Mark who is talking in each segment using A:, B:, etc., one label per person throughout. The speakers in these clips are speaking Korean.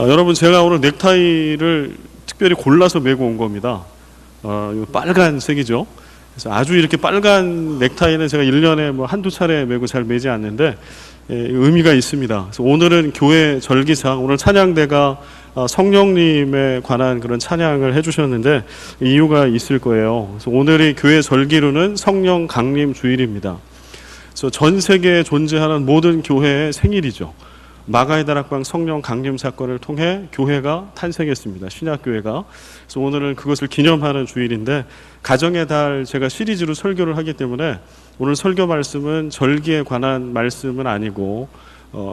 A: 여러분, 제가 오늘 넥타이를 특별히 골라서 메고 온 겁니다. 이거 빨간색이죠. 그래서 아주 이렇게 빨간 넥타이는 제가 1년에 뭐 한두 차례 메고 잘 매지 않는데 의미가 있습니다. 그래서 오늘은 교회 절기상 오늘 찬양대가 성령님에 관한 그런 찬양을 해주셨는데 이유가 있을 거예요. 그래서 오늘이 교회 절기로는 성령 강림 주일입니다. 그래서 전 세계에 존재하는 모든 교회의 생일이죠. 마가의 다락방 성령 강림 사건을 통해 교회가 탄생했습니다. 신약교회가. 그래서 오늘은 그것을 기념하는 주일인데 가정의 달 제가 시리즈로 설교를 하기 때문에 오늘 설교 말씀은 절기에 관한 말씀은 아니고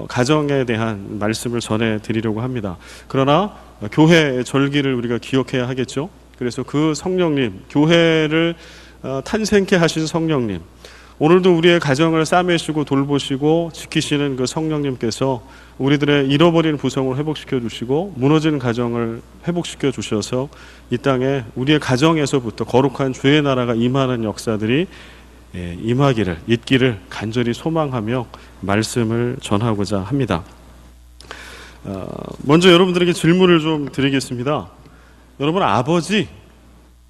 A: 가정에 대한 말씀을 전해드리려고 합니다. 그러나 교회의 절기를 우리가 기억해야 하겠죠. 그래서 그 성령님, 교회를 탄생케 하신 성령님, 오늘도 우리의 가정을 싸매시고 돌보시고 지키시는 그 성령님께서 우리들의 잃어버린 부성을 회복시켜 주시고 무너진 가정을 회복시켜 주셔서 이 땅에 우리의 가정에서부터 거룩한 주의 나라가 임하는 역사들이 임하기를, 있기를 간절히 소망하며 말씀을 전하고자 합니다. 먼저 여러분들에게 질문을 좀 드리겠습니다. 여러분,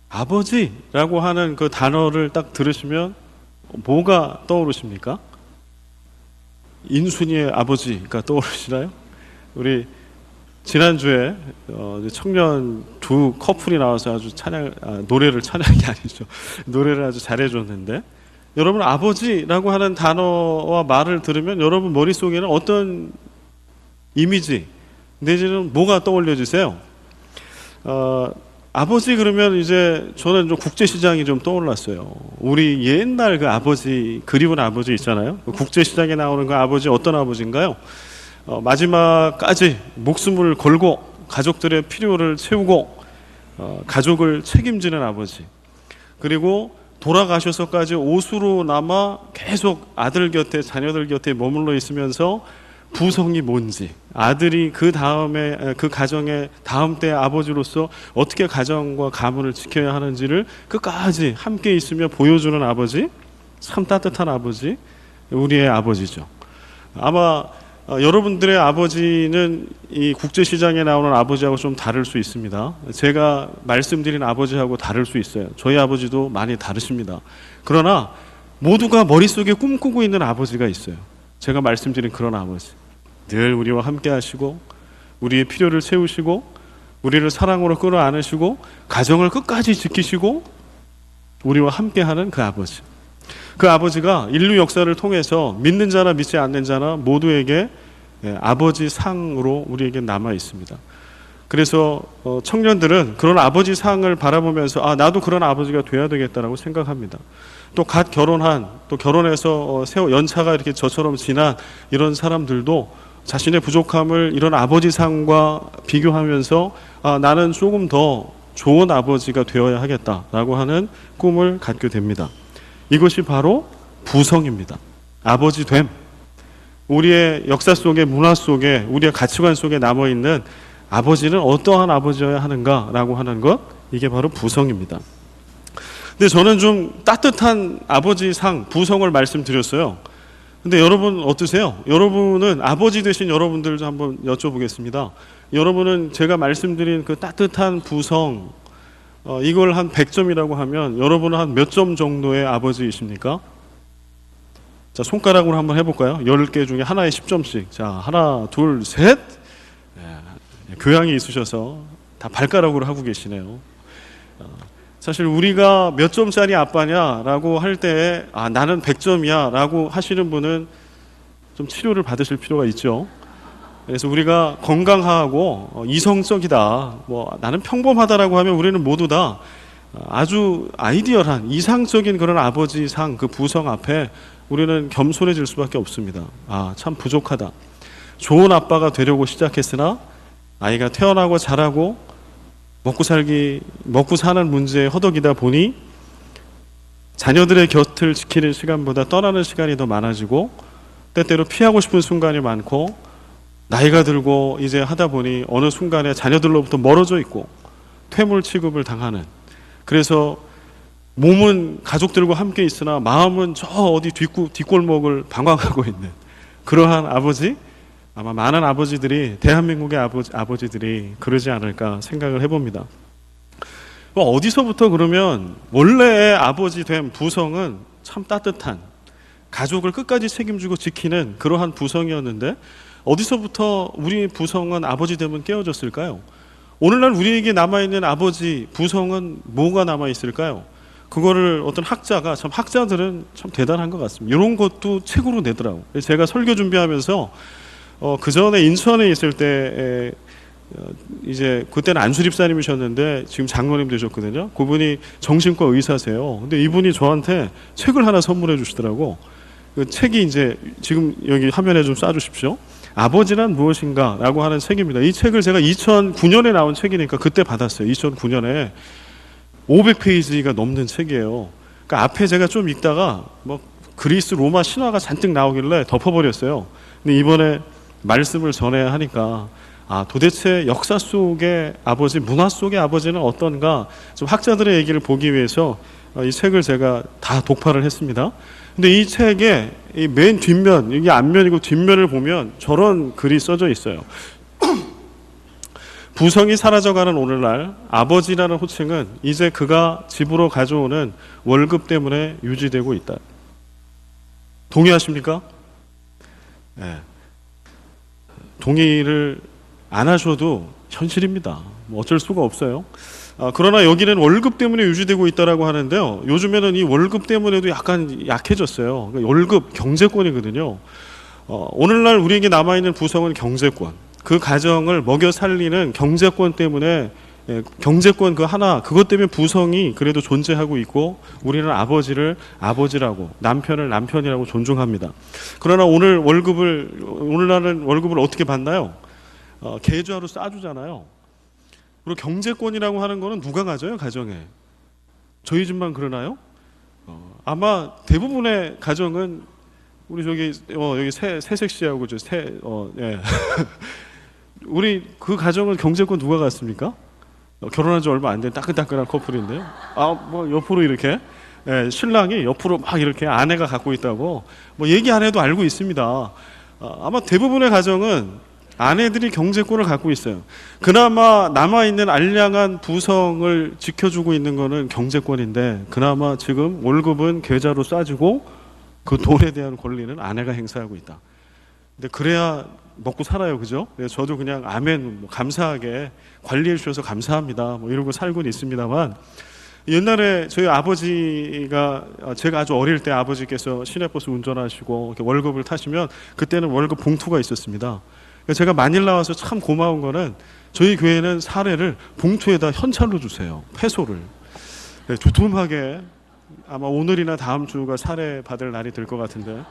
A: 아버지라고 하는 그 단어를 딱 들으시면 뭐가 떠오르십니까? 인순이의 아버지가 떠오르시나요? 우리 지난주에 청년 두 커플이 나와서 아주 찬양이 아니죠. 노래를 아주 잘해줬는데 여러분, 아버지라고 하는 단어와 말을 들으면 여러분 머릿속에는 어떤 이미지 내지는 뭐가 떠올려지세요? 아버지 그러면 이제 저는 좀 국제시장이 좀 떠올랐어요. 우리 옛날 그 아버지, 그리운 아버지 있잖아요. 국제시장에 나오는 그 아버지 어떤 아버지인가요? 마지막까지 목숨을 걸고 가족들의 필요를 채우고 가족을 책임지는 아버지. 그리고 돌아가셔서까지 옷으로 남아 계속 아들 곁에, 자녀들 곁에 머물러 있으면서 부성이 뭔지, 아들이 그 다음에 그 가정의 다음 때 아버지로서 어떻게 가정과 가문을 지켜야 하는지를 끝까지 함께 있으며 보여주는 아버지, 참 따뜻한 아버지, 우리의 아버지죠. 아마 여러분들의 아버지는 이 국제시장에 나오는 아버지하고 좀 다를 수 있습니다. 제가 말씀드린 아버지하고 다를 수 있어요. 저희 아버지도 많이 다르십니다. 그러나 모두가 머릿속에 꿈꾸고 있는 아버지가 있어요. 제가 말씀드린 그런 아버지, 늘 우리와 함께 하시고 우리의 필요를 채우시고 우리를 사랑으로 끌어안으시고 가정을 끝까지 지키시고 우리와 함께하는 그 아버지. 그 아버지가 인류 역사를 통해서 믿는 자나 믿지 않는 자나 모두에게 아버지 상으로 우리에게 남아 있습니다. 그래서 청년들은 그런 아버지 상을 바라보면서 나도 그런 아버지가 돼야 되겠다라고 생각합니다. 또 갓 결혼한, 또 결혼해서 연차가 이렇게 저처럼 지난 이런 사람들도 자신의 부족함을 이런 아버지 상과 비교하면서 나는 조금 더 좋은 아버지가 되어야 하겠다라고 하는 꿈을 갖게 됩니다. 이것이 바로 부성입니다. 아버지됨. 우리의 역사 속에, 문화 속에, 우리의 가치관 속에 남아있는 아버지는 어떠한 아버지여야 하는가라고 하는 것, 이게 바로 부성입니다. 근데 저는 좀 따뜻한 아버지 상, 부성을 말씀드렸어요. 근데 여러분 어떠세요? 여러분은 아버지 되신 여러분들 한번 여쭤보겠습니다. 여러분은 제가 말씀드린 그 따뜻한 부성, 이걸 한 100점이라고 하면 여러분은 한 몇 점 정도의 아버지이십니까? 자, 손가락으로 한번 해볼까요? 10개 중에 하나에 10점씩. 자, 하나, 둘, 셋. 교양이 있으셔서 다 발가락으로 하고 계시네요. 사실 우리가 몇 점짜리 아빠냐라고 할 때 나는 100점이야 라고 하시는 분은 좀 치료를 받으실 필요가 있죠. 그래서 우리가 건강하고 이성적이다, 나는 평범하다라고 하면 우리는 모두 다 아주 아이디얼한 이상적인 그런 아버지 상, 그 부성 앞에 우리는 겸손해질 수밖에 없습니다. 참 부족하다. 좋은 아빠가 되려고 시작했으나 아이가 태어나고 자라고 먹고 사는 문제에 허덕이다 보니 자녀들의 곁을 지키는 시간보다 떠나는 시간이 더 많아지고 때때로 피하고 싶은 순간이 많고 나이가 들고 이제 하다 보니 어느 순간에 자녀들로부터 멀어져 있고 퇴물 취급을 당하는, 그래서 몸은 가족들과 함께 있으나 마음은 저 어디 뒷골목을 방황하고 있는 그러한 아버지, 아마 많은 아버지들이, 대한민국의 아버지들이 그러지 않을까 생각을 해봅니다. 어디서부터 그러면 원래의 아버지 된 부성은 참 따뜻한, 가족을 끝까지 책임지고 지키는 그러한 부성이었는데 어디서부터 우리 부성은 아버지 되면 깨어졌을까요? 오늘날 우리에게 남아있는 아버지 부성은 뭐가 남아있을까요? 그거를 어떤 학자가, 참 학자들은 참 대단한 것 같습니다. 이런 것도 책으로 내더라고요. 제가 설교 준비하면서 그 전에 인천에 있을 때 이제 그때는 안수립사님이셨는데 지금 장로님 되셨거든요. 그분이 정신과 의사세요. 근데 이분이 저한테 책을 하나 선물해 주시더라고. 그 책이 이제 지금 여기 화면에 좀 쏴주십시오. 아버지란 무엇인가 라고 하는 책입니다. 이 책을 제가 2009년에 나온 책이니까 그때 받았어요. 2009년에 500페이지가 넘는 책이에요. 그러니까 앞에 제가 좀 읽다가 뭐 그리스 로마 신화가 잔뜩 나오길래 덮어버렸어요. 근데 이번에 말씀을 전해야 하니까 도대체 역사 속의 아버지, 문화 속의 아버지는 어떤가, 좀 학자들의 얘기를 보기 위해서 이 책을 제가 다 독파를 했습니다. 근데 이 책의 이 맨 뒷면, 이게 앞면이고 뒷면을 보면 저런 글이 써져 있어요. 부성이 사라져가는 오늘날 아버지라는 호칭은 이제 그가 집으로 가져오는 월급 때문에 유지되고 있다. 동의하십니까? 네. 동의를 안 하셔도 현실입니다. 뭐 어쩔 수가 없어요. 그러나 여기는 월급 때문에 유지되고 있다라고 하는데요. 요즘에는 이 월급 때문에도 약간 약해졌어요. 그러니까 월급, 경제권이거든요. 오늘날 우리에게 남아있는 부성은 경제권. 그 가정을 먹여 살리는 경제권 때문에, 경제권 그 하나, 그것 때문에 부성이 그래도 존재하고 있고 우리는 아버지를 아버지라고, 남편을 남편이라고 존중합니다. 그러나 오늘날은 월급을 어떻게 받나요? 계좌로 싸주잖아요. 그리고 경제권이라고 하는 거는 누가 가져요, 가정에? 저희 집만 그러나요? 아마 대부분의 가정은 우리 여기 새색 씨하고 예. 우리 그 가정은 경제권 누가 갔습니까? 결혼한 지 얼마 안 된 따끈따끈한 커플인데요. 뭐 옆으로 이렇게, 예, 신랑이 옆으로 막 이렇게 아내가 갖고 있다고 뭐 얘기 안 해도 알고 있습니다. 아마 대부분의 가정은 아내들이 경제권을 갖고 있어요. 그나마 남아있는 알량한 부성을 지켜주고 있는 거는 경제권인데 그나마 지금 월급은 계좌로 쏴주고 그 돈에 대한 권리는 아내가 행사하고 있다. 근데 그래야 먹고 살아요, 그죠? 저도 그냥 아멘, 뭐 감사하게 관리해 주셔서 감사합니다, 뭐 이러고 살고는 있습니다만, 옛날에 저희 아버지가, 제가 아주 어릴 때 아버지께서 시내버스 운전하시고 이렇게 월급을 타시면 그때는 월급 봉투가 있었습니다. 제가 마닐라 와서 참 고마운 거는 저희 교회는 사례를 봉투에다 현찰로 주세요. 페소를. 네, 두툼하게, 아마 오늘이나 다음 주가 사례 받을 날이 될 것 같은데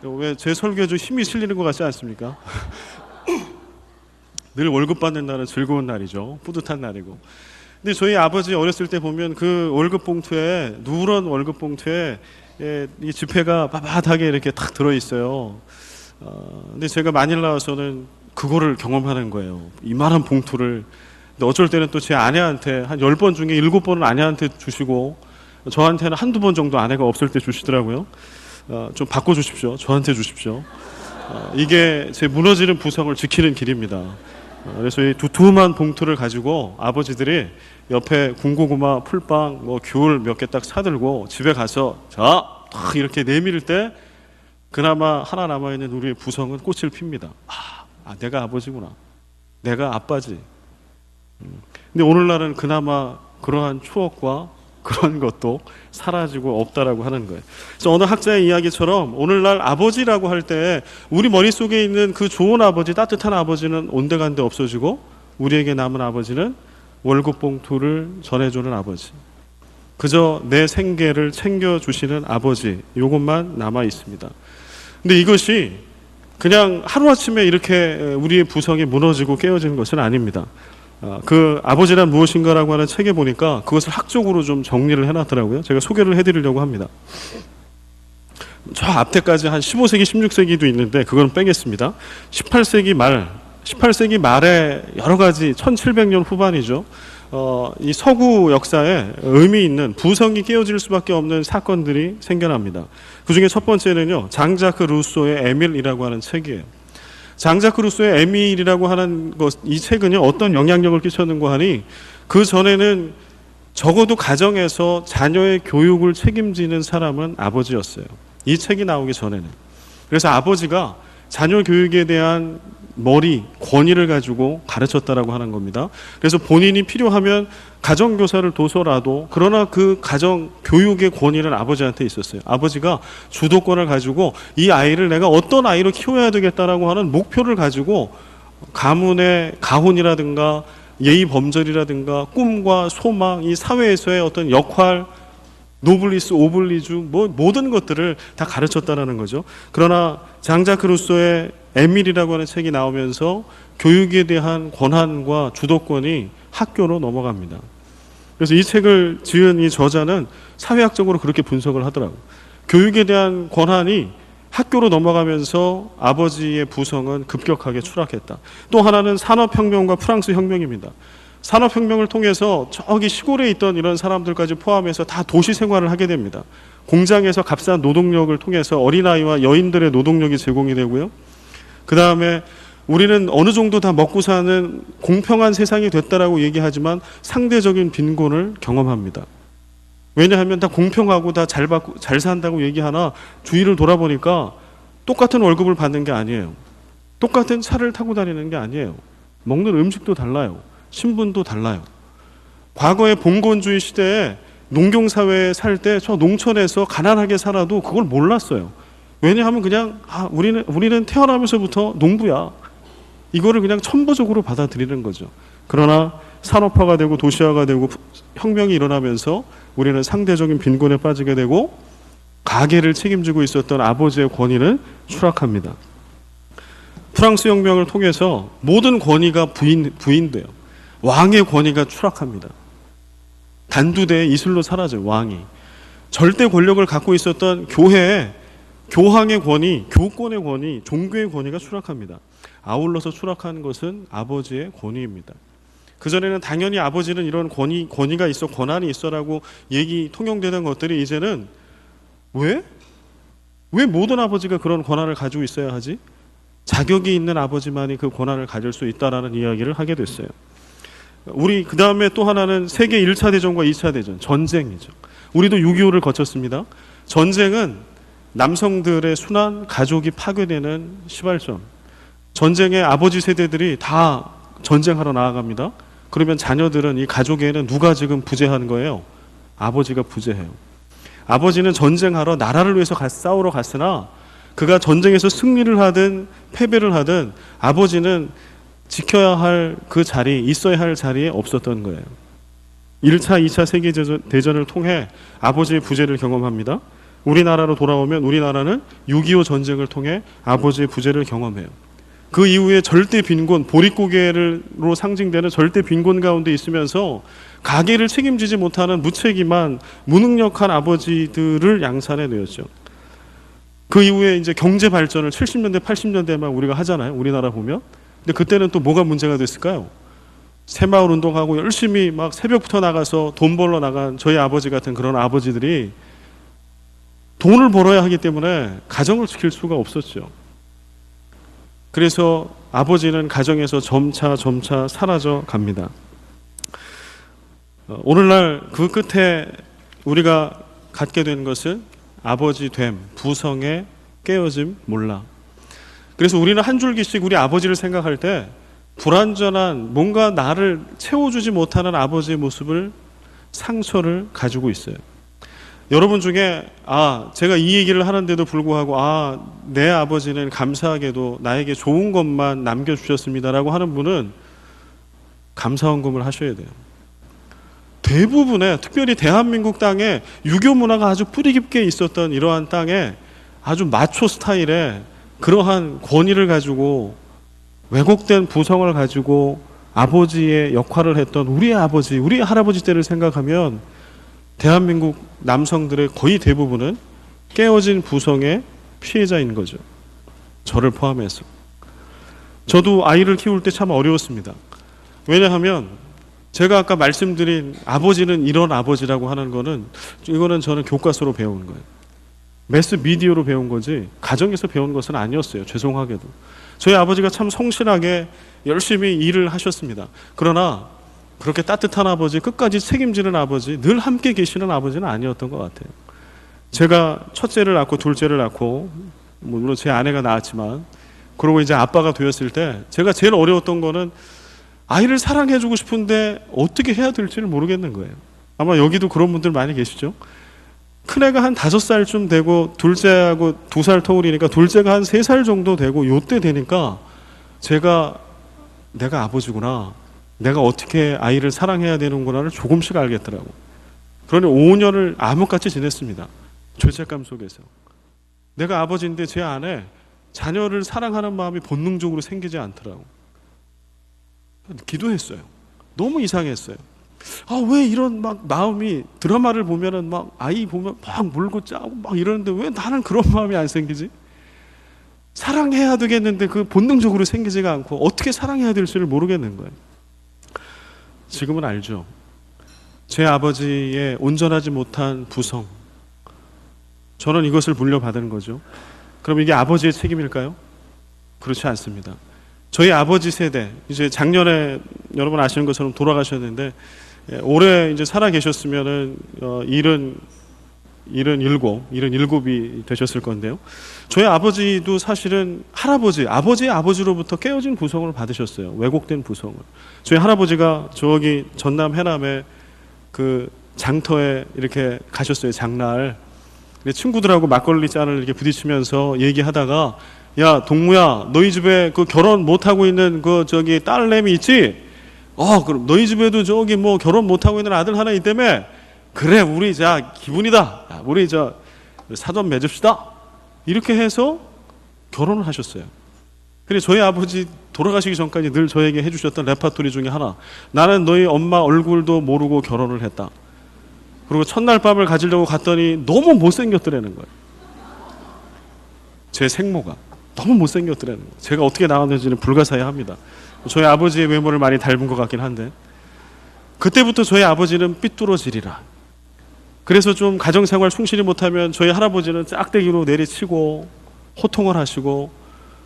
A: 왜 제 설교에 좀 힘이 실리는 것 같지 않습니까? 늘 월급 받는 날은 즐거운 날이죠. 뿌듯한 날이고. 근데 저희 아버지 어렸을 때 보면 그 월급 봉투에, 누런 월급 봉투에 이 지폐가 빳빳하게 이렇게 탁 들어있어요. 근데 제가 마닐라 와서는 그거를 경험하는 거예요. 이만한 봉투를. 근데 어쩔 때는 또 제 아내한테 한 10번 중에 7번은 아내한테 주시고 저한테는 한두 번 정도 아내가 없을 때 주시더라고요. 좀 바꿔주십시오. 저한테 주십시오. 이게 제 무너지는 부성을 지키는 길입니다. 그래서 이 두툼한 봉투를 가지고 아버지들이 옆에 군고구마, 풀빵, 뭐 귤 몇 개 딱 사들고 집에 가서 자, 딱 이렇게 내밀 때 그나마 하나 남아있는 우리의 부성은 꽃을 핍니다. 내가 아버지구나. 내가 아빠지. 근데 오늘날은 그나마 그러한 추억과 그런 것도 사라지고 없다라고 하는 거예요. 그래서 어느 학자의 이야기처럼 오늘날 아버지라고 할 때 우리 머릿속에 있는 그 좋은 아버지, 따뜻한 아버지는 온데간데 없어지고 우리에게 남은 아버지는 월급 봉투를 전해주는 아버지, 그저 내 생계를 챙겨주시는 아버지, 이것만 남아 있습니다. 근데 이것이 그냥 하루아침에 이렇게 우리의 부성이 무너지고 깨어지는 것은 아닙니다. 그 아버지란 무엇인가라고 하는 책에 보니까 그것을 학적으로 좀 정리를 해놨더라고요. 제가 소개를 해드리려고 합니다. 저 앞에까지 한 15세기, 16세기도 있는데 그건 빼겠습니다. 18세기 말에 여러 가지 1700년 후반이죠. 이 서구 역사에 의미 있는 부성이 깨어질 수밖에 없는 사건들이 생겨납니다. 그 중에 첫 번째는요, 장자크 루소의 에밀이라고 하는 책이에요. 장자크 루소의 에밀이라고 하는 이 책은요, 어떤 영향력을 끼쳤는가 하니, 그 전에는 적어도 가정에서 자녀의 교육을 책임지는 사람은 아버지였어요. 이 책이 나오기 전에는. 그래서 아버지가 자녀 교육에 대한 권위를 가지고 가르쳤다라고 하는 겁니다. 그래서 본인이 필요하면 가정교사를 둬서라도, 그러나 그 가정 교육의 권위는 아버지한테 있었어요. 아버지가 주도권을 가지고 이 아이를 내가 어떤 아이로 키워야 되겠다라고 하는 목표를 가지고 가문의 가훈이라든가 예의 범절이라든가 꿈과 소망, 이 사회에서의 어떤 역할, 노블리스 오블리주, 모든 것들을 다 가르쳤다라는 거죠. 그러나 장자크 루소의 에밀이라고 하는 책이 나오면서 교육에 대한 권한과 주도권이 학교로 넘어갑니다. 그래서 이 책을 지은 이 저자는 사회학적으로 그렇게 분석을 하더라고요. 교육에 대한 권한이 학교로 넘어가면서 아버지의 부성은 급격하게 추락했다. 또 하나는 산업혁명과 프랑스 혁명입니다. 산업혁명을 통해서 저기 시골에 있던 이런 사람들까지 포함해서 다 도시 생활을 하게 됩니다. 공장에서 값싼 노동력을 통해서 어린아이와 여인들의 노동력이 제공이 되고요. 그 다음에 우리는 어느 정도 다 먹고 사는 공평한 세상이 됐다라고 얘기하지만 상대적인 빈곤을 경험합니다. 왜냐하면 다 공평하고 다 잘 산다고 얘기하나 주위를 돌아보니까 똑같은 월급을 받는 게 아니에요. 똑같은 차를 타고 다니는 게 아니에요. 먹는 음식도 달라요. 신분도 달라요. 과거의 봉건주의 시대에 농경사회에 살 때 저 농촌에서 가난하게 살아도 그걸 몰랐어요. 왜냐하면 그냥 우리는 태어나면서부터 농부야. 이거를 그냥 천부적으로 받아들이는 거죠. 그러나 산업화가 되고 도시화가 되고 혁명이 일어나면서 우리는 상대적인 빈곤에 빠지게 되고 가계를 책임지고 있었던 아버지의 권위는 추락합니다. 프랑스 혁명을 통해서 모든 권위가 부인돼요. 왕의 권위가 추락합니다. 단두대의 이슬로 사라져요. 왕이. 절대 권력을 갖고 있었던 교회에 교황의 권위, 교권의 권위, 종교의 권위가 추락합니다. 아울러서 추락하는 것은 아버지의 권위입니다. 그전에는 당연히 아버지는 이런 권위가 있어, 권한이 있어라고 통용되는 것들이 이제는 왜 모든 아버지가 그런 권한을 가지고 있어야 하지? 자격이 있는 아버지만이 그 권한을 가질 수 있다라는 이야기를 하게 됐어요. 그 다음에 또 하나는 세계 1차 대전과 2차 대전, 전쟁이죠. 우리도 6.25를 거쳤습니다. 전쟁은 남성들의 순환, 가족이 파괴되는 시발점. 전쟁의 아버지 세대들이 다 전쟁하러 나아갑니다. 그러면 자녀들은, 이 가족에는 누가 지금 부재하는 거예요? 아버지가 부재해요. 아버지는 전쟁하러 나라를 위해서 싸우러 갔으나 그가 전쟁에서 승리를 하든 패배를 하든 아버지는 지켜야 할 그 자리, 있어야 할 자리에 없었던 거예요. 1차, 2차 세계대전을 통해 아버지의 부재를 경험합니다. 우리나라로 돌아오면 우리나라는 6.25 전쟁을 통해 아버지의 부재를 경험해요. 그 이후에 절대 빈곤, 보릿고개로 상징되는 절대 빈곤 가운데 있으면서 가계를 책임지지 못하는 무책임한 무능력한 아버지들을 양산해내었죠. 그 이후에 이제 경제 발전을 70년대, 80년대만 우리가 하잖아요. 우리나라 보면. 근데 그때는 또 뭐가 문제가 됐을까요? 새마을 운동하고 열심히 막 새벽부터 나가서 돈 벌러 나간 저희 아버지 같은 그런 아버지들이 돈을 벌어야 하기 때문에 가정을 지킬 수가 없었죠. 그래서 아버지는 가정에서 점차 사라져 갑니다. 오늘날 그 끝에 우리가 갖게 된 것은 아버지 됨, 부성의 깨어짐, 몰라. 그래서 우리는 한 줄기씩 우리 아버지를 생각할 때 불완전한, 뭔가 나를 채워주지 못하는 아버지의 모습을, 상처를 가지고 있어요. 여러분 중에 제가 이 얘기를 하는데도 불구하고 내 아버지는 감사하게도 나에게 좋은 것만 남겨주셨습니다라고 하는 분은 감사헌금을 하셔야 돼요. 대부분의, 특별히 대한민국 땅에 유교 문화가 아주 뿌리 깊게 있었던 이러한 땅에 아주 마초 스타일의 그러한 권위를 가지고 왜곡된 부성을 가지고 아버지의 역할을 했던 우리의 아버지, 우리 할아버지 때를 생각하면 대한민국 남성들의 거의 대부분은 깨어진 부성의 피해자인 거죠. 저를 포함해서. 저도 아이를 키울 때 참 어려웠습니다. 왜냐하면 제가 아까 말씀드린 아버지는 이런 아버지라고 하는 거는, 이거는 저는 교과서로 배운 거예요. 매스 미디어로 배운 거지 가정에서 배운 것은 아니었어요. 죄송하게도. 저희 아버지가 참 성실하게 열심히 일을 하셨습니다. 그러나 그렇게 따뜻한 아버지, 끝까지 책임지는 아버지, 늘 함께 계시는 아버지는 아니었던 것 같아요. 제가 첫째를 낳고 둘째를 낳고, 물론 제 아내가 낳았지만, 그러고 이제 아빠가 되었을 때 제가 제일 어려웠던 거는 아이를 사랑해주고 싶은데 어떻게 해야 될지를 모르겠는 거예요. 아마 여기도 그런 분들 많이 계시죠? 큰애가 한 5살쯤 되고 둘째하고 2살 터울이니까 둘째가 한 3살 정도 되고 요때 되니까 내가 아버지구나, 내가 어떻게 아이를 사랑해야 되는구나를 조금씩 알겠더라고. 그러니 5년을 암흑같이 지냈습니다. 죄책감 속에서. 내가 아버지인데 제 안에 자녀를 사랑하는 마음이 본능적으로 생기지 않더라고. 기도했어요. 너무 이상했어요. 왜 이런 막 마음이, 드라마를 보면은 막 아이 보면 막 물고 짜고 막 이러는데 왜 나는 그런 마음이 안 생기지? 사랑해야 되겠는데 그 본능적으로 생기지가 않고 어떻게 사랑해야 될지를 모르겠는 거예요. 지금은 알죠. 제 아버지의 온전하지 못한 부성, 저는 이것을 물려받은 거죠. 그럼 이게 아버지의 책임일까요? 그렇지 않습니다. 저희 아버지 세대, 이제 작년에 여러분 아시는 것처럼 돌아가셨는데, 올해 이제 살아 계셨으면은 77이 되셨을 건데요. 저희 아버지도 사실은 아버지의 아버지로부터 깨어진 부성을 받으셨어요. 왜곡된 부성을. 저희 할아버지가 저기 전남 해남에 그 장터에 이렇게 가셨어요. 장날. 친구들하고 막걸리 잔을 이렇게 부딪히면서 얘기하다가, 야 동무야, 너희 집에 그 결혼 못하고 있는 그 저기 딸내미 있지? 그럼 너희 집에도 저기 뭐 결혼 못하고 있는 아들 하나 있다며? 그래, 우리 자 기분이다, 우리 저 사돈 맺읍시다, 이렇게 해서 결혼을 하셨어요. 근데 저희 아버지 돌아가시기 전까지 늘 저에게 해주셨던 레파토리 중에 하나, 나는 너희 엄마 얼굴도 모르고 결혼을 했다. 그리고 첫날 밤을 가지려고 갔더니 너무 못생겼더라는 거예요. 제 생모가 너무 못생겼더라는 거예요. 제가 어떻게 나왔는지는 불가사의합니다. 저희 아버지의 외모를 많이 닮은 것 같긴 한데, 그때부터 저희 아버지는 삐뚤어지리라. 그래서 좀 가정생활 충실히 못하면 저희 할아버지는 짝대기로 내리치고 호통을 하시고,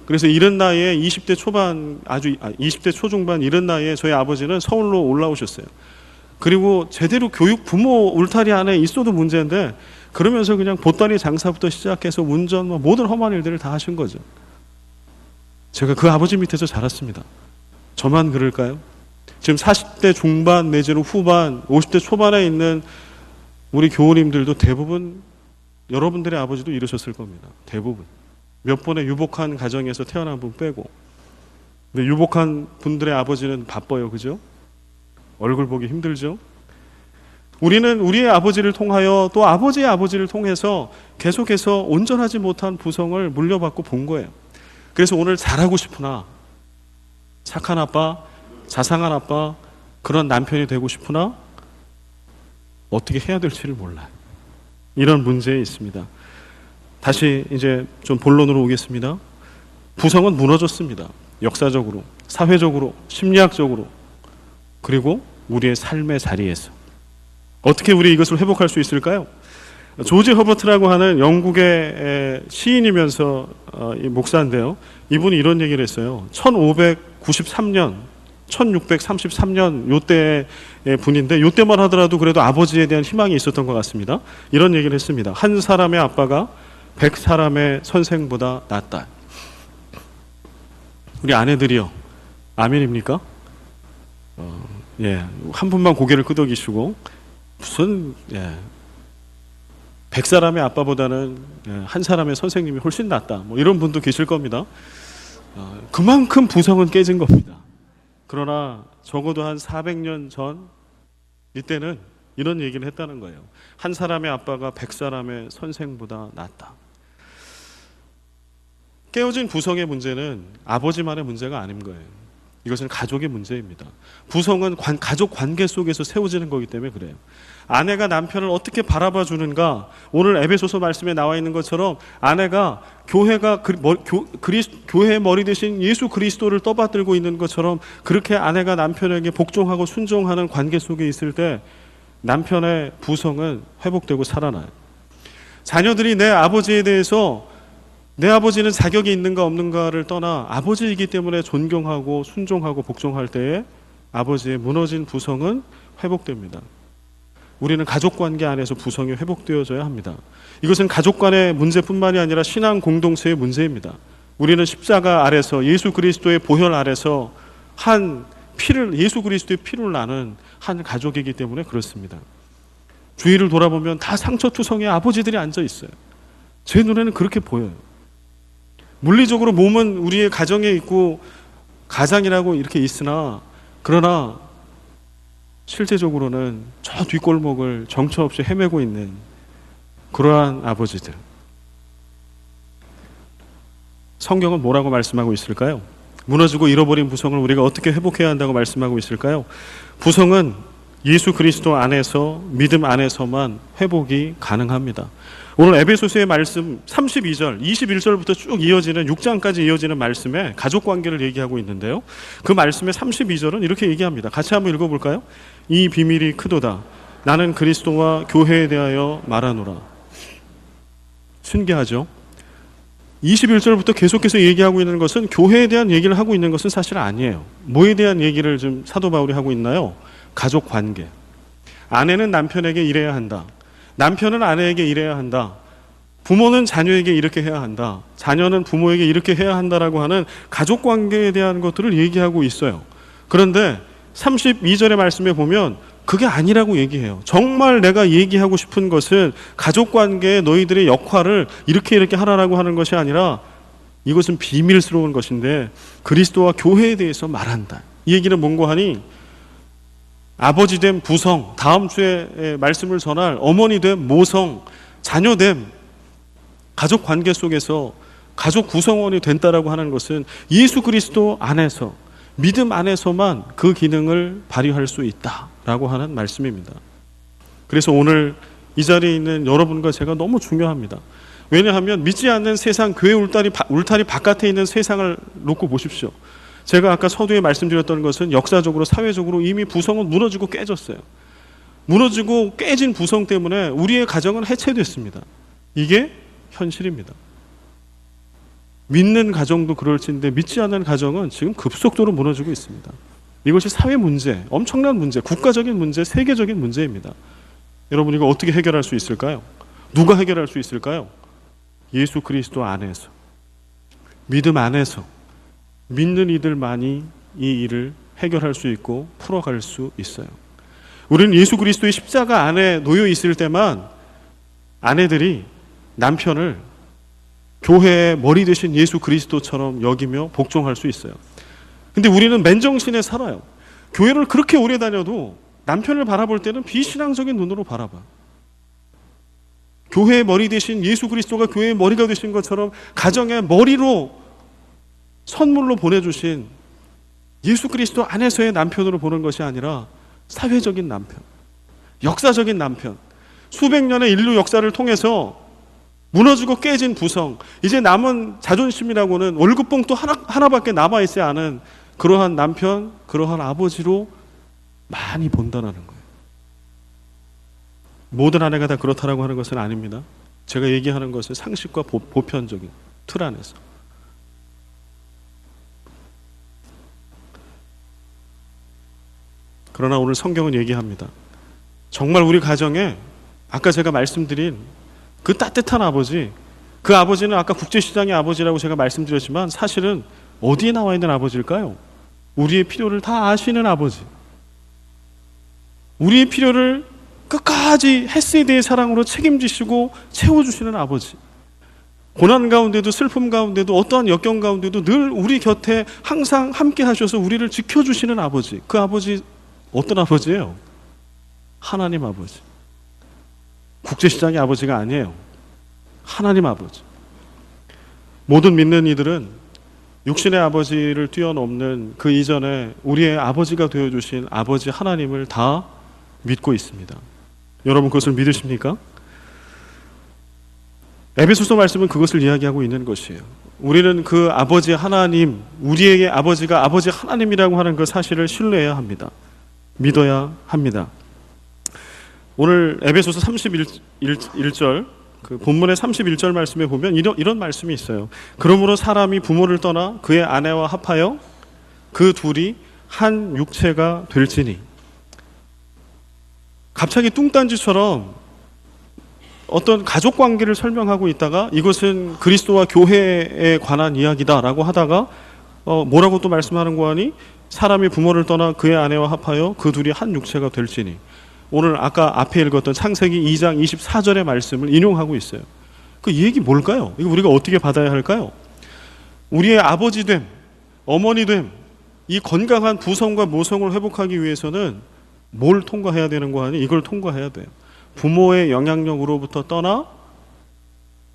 A: 그래서 이른 나이에 20대 초반, 20대 초중반 이른 나이에 저희 아버지는 서울로 올라오셨어요. 그리고 제대로 부모 울타리 안에 있어도 문제인데, 그러면서 그냥 보따리 장사부터 시작해서 운전, 모든 험한 일들을 다 하신 거죠. 제가 그 아버지 밑에서 자랐습니다. 저만 그럴까요? 지금 40대 중반 내지는 후반, 50대 초반에 있는 우리 교우님들도 대부분 여러분들의 아버지도 이러셨을 겁니다. 대부분. 몇 번의 유복한 가정에서 태어난 분 빼고. 근데 유복한 분들의 아버지는 바빠요. 그죠? 얼굴 보기 힘들죠? 우리는 우리의 아버지를 통하여 또 아버지의 아버지를 통해서 계속해서 온전하지 못한 부성을 물려받고 본 거예요. 그래서 오늘 잘하고 싶으나, 착한 아빠, 자상한 아빠, 그런 남편이 되고 싶으나 어떻게 해야 될지를 몰라요. 이런 문제에 있습니다. 다시 이제 좀 본론으로 오겠습니다. 부성은 무너졌습니다. 역사적으로, 사회적으로, 심리학적으로, 그리고 우리의 삶의 자리에서. 어떻게 우리 이것을 회복할 수 있을까요? 조지 허버트라고 하는 영국의 시인이면서 목사인데요. 이분이 이런 얘기를 했어요. 1593년, 1633년 요때의 분인데, 요때만 하더라도 그래도 아버지에 대한 희망이 있었던 것 같습니다. 이런 얘기를 했습니다. 한 사람의 아빠가 100사람의 선생보다 낫다. 우리 아내들이요, 아멘입니까? 한 분만 고개를 끄덕이시고, 무슨 100사람의 아빠보다는 한 사람의 선생님이 훨씬 낫다, 이런 분도 계실 겁니다. 그만큼 부성은 깨진 겁니다. 그러나 적어도 한 400년 전 이때는 이런 얘기를 했다는 거예요. 한 사람의 아빠가 100사람의 선생보다 낫다. 깨어진 부성의 문제는 아버지만의 문제가 아닌 거예요. 이것은 가족의 문제입니다. 부성은 가족 관계 속에서 세워지는 거기 때문에 그래요. 아내가 남편을 어떻게 바라봐 주는가, 오늘 에베소서 말씀에 나와 있는 것처럼 아내가 교회의 머리 대신 예수 그리스도를 떠받들고 있는 것처럼, 그렇게 아내가 남편에게 복종하고 순종하는 관계 속에 있을 때 남편의 부성은 회복되고 살아나요. 자녀들이 내 아버지에 대해서 내 아버지는 자격이 있는가 없는가를 떠나 아버지이기 때문에 존경하고 순종하고 복종할 때에 아버지의 무너진 부성은 회복됩니다. 우리는 가족관계 안에서 부성이 회복되어져야 합니다. 이것은 가족 간의 문제뿐만이 아니라 신앙 공동체의 문제입니다. 우리는 십자가 아래서 예수 그리스도의 보혈 아래서 예수 그리스도의 피를 나는 한 가족이기 때문에 그렇습니다. 주위를 돌아보면 다 상처투성이의 아버지들이 앉아 있어요. 제 눈에는 그렇게 보여요. 물리적으로 몸은 우리의 가정에 있고 가장이라고 이렇게 있으나, 그러나 실제적으로는 저 뒷골목을 정처 없이 헤매고 있는 그러한 아버지들. 성경은 뭐라고 말씀하고 있을까요? 무너지고 잃어버린 부성을 우리가 어떻게 회복해야 한다고 말씀하고 있을까요? 부성은 예수 그리스도 안에서, 믿음 안에서만 회복이 가능합니다. 오늘 에베소서의 말씀 32절, 21절부터 쭉 이어지는 6장까지 이어지는 말씀에 가족관계를 얘기하고 있는데요, 그 말씀의 32절은 이렇게 얘기합니다. 같이 한번 읽어볼까요? 이 비밀이 크도다. 나는 그리스도와 교회에 대하여 말하노라. 신기하죠? 21절부터 계속해서 얘기하고 있는 것은 교회에 대한 얘기를 하고 있는 것은 사실 아니에요. 뭐에 대한 얘기를 좀 사도 바울이 하고 있나요? 가족 관계. 아내는 남편에게 이래야 한다. 남편은 아내에게 이래야 한다. 부모는 자녀에게 이렇게 해야 한다. 자녀는 부모에게 이렇게 해야 한다라고 하는 가족 관계에 대한 것들을 얘기하고 있어요. 그런데 32절의 말씀에 보면 그게 아니라고 얘기해요. 정말 내가 얘기하고 싶은 것은 가족 관계에 너희들의 역할을 이렇게 하라라고 하는 것이 아니라 이것은 비밀스러운 것인데 그리스도와 교회에 대해서 말한다. 이 얘기는 뭔고 하니, 아버지됨 부성, 다음 주에 말씀을 전할 어머니됨 모성, 자녀됨, 가족 관계 속에서 가족 구성원이 된다라고 하는 것은 예수 그리스도 안에서, 믿음 안에서만 그 기능을 발휘할 수 있다라고 하는 말씀입니다. 그래서 오늘 이 자리에 있는 여러분과 제가 너무 중요합니다. 왜냐하면 믿지 않는 세상, 교회 울타리 바깥에 있는 세상을 놓고 보십시오. 제가 아까 서두에 말씀드렸던 것은 역사적으로, 사회적으로 이미 부성은 무너지고 깨졌어요. 무너지고 깨진 부성 때문에 우리의 가정은 해체됐습니다. 이게 현실입니다. 믿는 가정도 그럴지인데 믿지 않는 가정은 지금 급속도로 무너지고 있습니다. 이것이 사회 문제, 엄청난 문제, 국가적인 문제, 세계적인 문제입니다. 여러분, 이거 어떻게 해결할 수 있을까요? 누가 해결할 수 있을까요? 예수 그리스도 안에서, 믿음 안에서 믿는 이들만이 이 일을 해결할 수 있고 풀어갈 수 있어요. 우리는 예수 그리스도의 십자가 안에 놓여 있을 때만 아내들이 남편을 교회의 머리 되신 예수 그리스도처럼 여기며 복종할 수 있어요. 근데 우리는 맨정신에 살아요. 교회를 그렇게 오래 다녀도 남편을 바라볼 때는 비신앙적인 눈으로 바라봐. 교회의 머리 되신 예수 그리스도가 교회의 머리가 되신 것처럼 가정의 머리로 선물로 보내주신 예수 그리스도 안에서의 남편으로 보는 것이 아니라 사회적인 남편, 역사적인 남편, 수백 년의 인류 역사를 통해서 무너지고 깨진 부성, 이제 남은 자존심이라고는 월급봉투 하나밖에 남아있지 않은 그러한 남편, 그러한 아버지로 많이 본다는 거예요. 모든 아내가 다 그렇다라고 하는 것은 아닙니다. 제가 얘기하는 것은 상식과 보편적인 틀 안에서. 그러나 오늘 성경은 얘기합니다. 정말 우리 가정에 아까 제가 말씀드린 그 따뜻한 아버지, 그 아버지는 아까 국제시장의 아버지라고 제가 말씀드렸지만 사실은 어디에 나와 있는 아버지일까요? 우리의 필요를 다 아시는 아버지, 우리의 필요를 끝까지 햇스에 대해 사랑으로 책임지시고 채워주시는 아버지, 고난 가운데도 슬픔 가운데도 어떠한 역경 가운데도 늘 우리 곁에 항상 함께 하셔서 우리를 지켜주시는 아버지, 그 아버지 어떤 아버지예요? 하나님 아버지. 국제시장의 아버지가 아니에요. 하나님 아버지. 모든 믿는 이들은 육신의 아버지를 뛰어넘는 그 이전에 우리의 아버지가 되어주신 아버지 하나님을 다 믿고 있습니다. 여러분 그것을 믿으십니까? 에베소서 말씀은 그것을 이야기하고 있는 것이에요. 우리는 그 아버지 하나님, 우리에게 아버지가 아버지 하나님이라고 하는 그 사실을 신뢰해야 합니다. 믿어야 합니다. 오늘 에베소서 31절 그 본문의 31절 말씀에 보면 이런 말씀이 있어요. 그러므로 사람이 부모를 떠나 그의 아내와 합하여 그 둘이 한 육체가 될지니. 갑자기 뚱딴지처럼 어떤 가족 관계를 설명하고 있다가 이것은 그리스도와 교회에 관한 이야기다라고 하다가 뭐라고 또 말씀하는 거 하니 사람이 부모를 떠나 그의 아내와 합하여 그 둘이 한 육체가 될지니. 오늘 아까 앞에 읽었던 창세기 2장 24절의 말씀을 인용하고 있어요. 그 얘기 뭘까요? 이거 우리가 어떻게 받아야 할까요? 우리의 아버지됨, 어머니됨, 이 건강한 부성과 모성을 회복하기 위해서는 뭘 통과해야 되는 거 아니? 이걸 통과해야 돼요. 부모의 영향력으로부터 떠나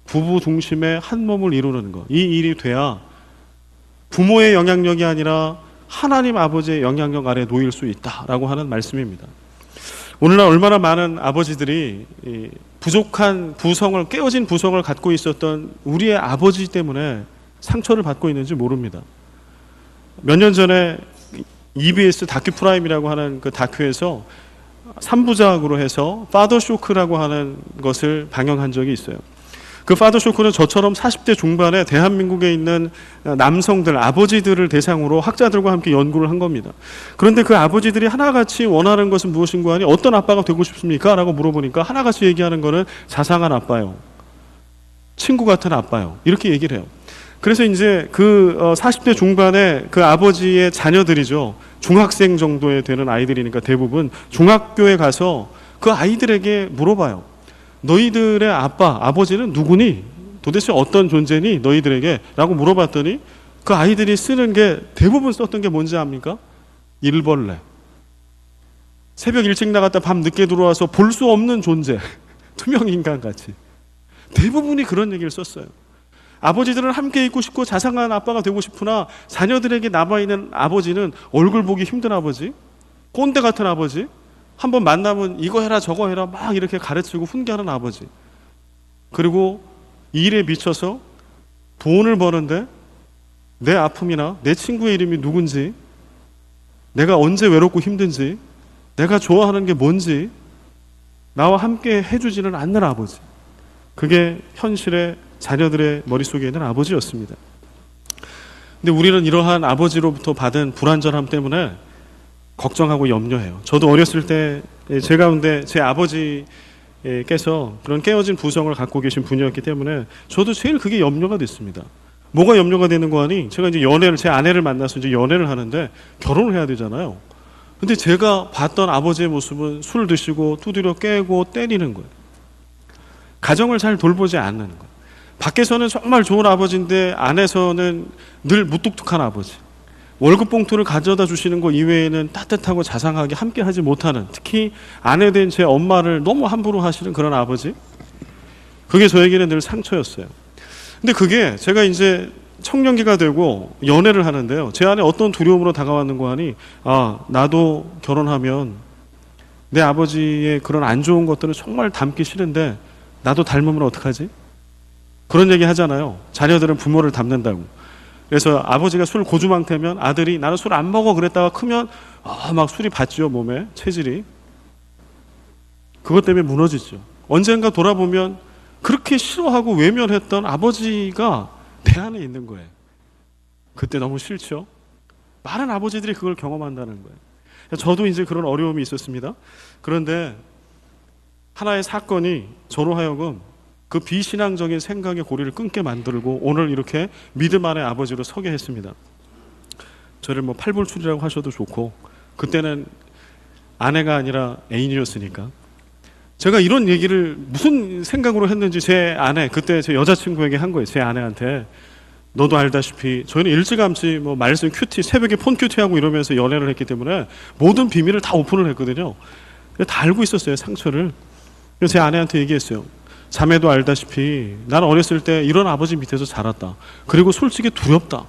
A: 부부 중심의 한 몸을 이루는 것. 이 일이 돼야 부모의 영향력이 아니라 하나님 아버지의 영향력 아래 놓일 수 있다라고 하는 말씀입니다. 오늘날 얼마나 많은 아버지들이 부족한 부성을, 깨어진 부성을 갖고 있었던 우리의 아버지 때문에 상처를 받고 있는지 모릅니다. 몇 년 전에 EBS 다큐 프라임이라고 하는 그 다큐에서 3부작으로 해서 파더 쇼크라고 하는 것을 방영한 적이 있어요. 그 파더 쇼크는 저처럼 40대 중반에 대한민국에 있는 남성들, 아버지들을 대상으로 학자들과 함께 연구를 한 겁니다. 그런데 그 아버지들이 하나같이 원하는 것은 무엇인가 하니 어떤 아빠가 되고 싶습니까? 라고 물어보니까 하나같이 얘기하는 거는 자상한 아빠요, 친구 같은 아빠요, 이렇게 얘기를 해요. 그래서 이제 그 40대 중반에 그 아버지의 자녀들이죠. 중학생 정도에 되는 아이들이니까 대부분 중학교에 가서 그 아이들에게 물어봐요. 너희들의 아빠, 아버지는 누구니? 도대체 어떤 존재니? 너희들에게? 라고 물어봤더니 그 아이들이 쓰는 게 대부분 썼던 게 뭔지 압니까? 일벌레. 새벽 일찍 나갔다 밤 늦게 들어와서 볼 수 없는 존재. 투명인간같이. 대부분이 그런 얘기를 썼어요. 아버지들은 함께 있고 싶고 자상한 아빠가 되고 싶으나 자녀들에게 남아있는 아버지는 얼굴 보기 힘든 아버지, 꼰대 같은 아버지, 한번 만나면 이거 해라 저거 해라 막 이렇게 가르치고 훈계하는 아버지, 그리고 일에 미쳐서 돈을 버는데 내 아픔이나 내 친구의 이름이 누군지, 내가 언제 외롭고 힘든지, 내가 좋아하는 게 뭔지 나와 함께 해주지는 않는 아버지. 그게 현실의 자녀들의 머릿속에 있는 아버지였습니다. 근데 우리는 이러한 아버지로부터 받은 불완전함 때문에 걱정하고 염려해요. 저도 어렸을 때 제 가운데 제 아버지께서 그런 깨어진 부성을 갖고 계신 분이었기 때문에 저도 제일 그게 염려가 됐습니다. 뭐가 염려가 되는 거 아니? 제가 이제 제 아내를 만나서 이제 연애를 하는데 결혼을 해야 되잖아요. 근데 제가 봤던 아버지의 모습은 술 드시고 두드려 깨고 때리는 거예요. 가정을 잘 돌보지 않는 거예요. 밖에서는 정말 좋은 아버지인데 안에서는 늘 무뚝뚝한 아버지. 월급 봉투를 가져다 주시는 것 이외에는 따뜻하고 자상하게 함께 하지 못하는, 특히 아내 된 제 엄마를 너무 함부로 하시는 그런 아버지. 그게 저에게는 늘 상처였어요. 근데 그게 제가 이제 청년기가 되고 연애를 하는데요, 제 안에 어떤 두려움으로 다가왔는 거 하니, 나도 결혼하면 내 아버지의 그런 안 좋은 것들을 정말 담기 싫은데 나도 닮으면 어떡하지? 그런 얘기 하잖아요. 자녀들은 부모를 닮는다고. 그래서 아버지가 술 고주망태면 아들이 나는 술 안 먹어 그랬다가 크면 막 술이 받죠. 몸에 체질이. 그것 때문에 무너지죠. 언젠가 돌아보면 그렇게 싫어하고 외면했던 아버지가 내 안에 있는 거예요. 그때 너무 싫죠. 많은 아버지들이 그걸 경험한다는 거예요. 저도 이제 그런 어려움이 있었습니다. 그런데 하나의 사건이 저로 하여금 그 비신앙적인 생각의 고리를 끊게 만들고 오늘 이렇게 믿음 안의 아버지로 서게 했습니다. 저를 뭐 팔불출이라고 하셔도 좋고, 그때는 아내가 아니라 애인이었으니까 제가 이런 얘기를 무슨 생각으로 했는지 제 아내, 그때 제 여자친구에게 한 거예요. 제 아내한테. 너도 알다시피 저희는 일찌감치 뭐 말씀 큐티, 새벽에 폰 큐티하고 이러면서 연애를 했기 때문에 모든 비밀을 다 오픈을 했거든요. 다 알고 있었어요, 상처를. 그래서 제 아내한테 얘기했어요. 자매도 알다시피 나는 어렸을 때 이런 아버지 밑에서 자랐다. 그리고 솔직히 두렵다.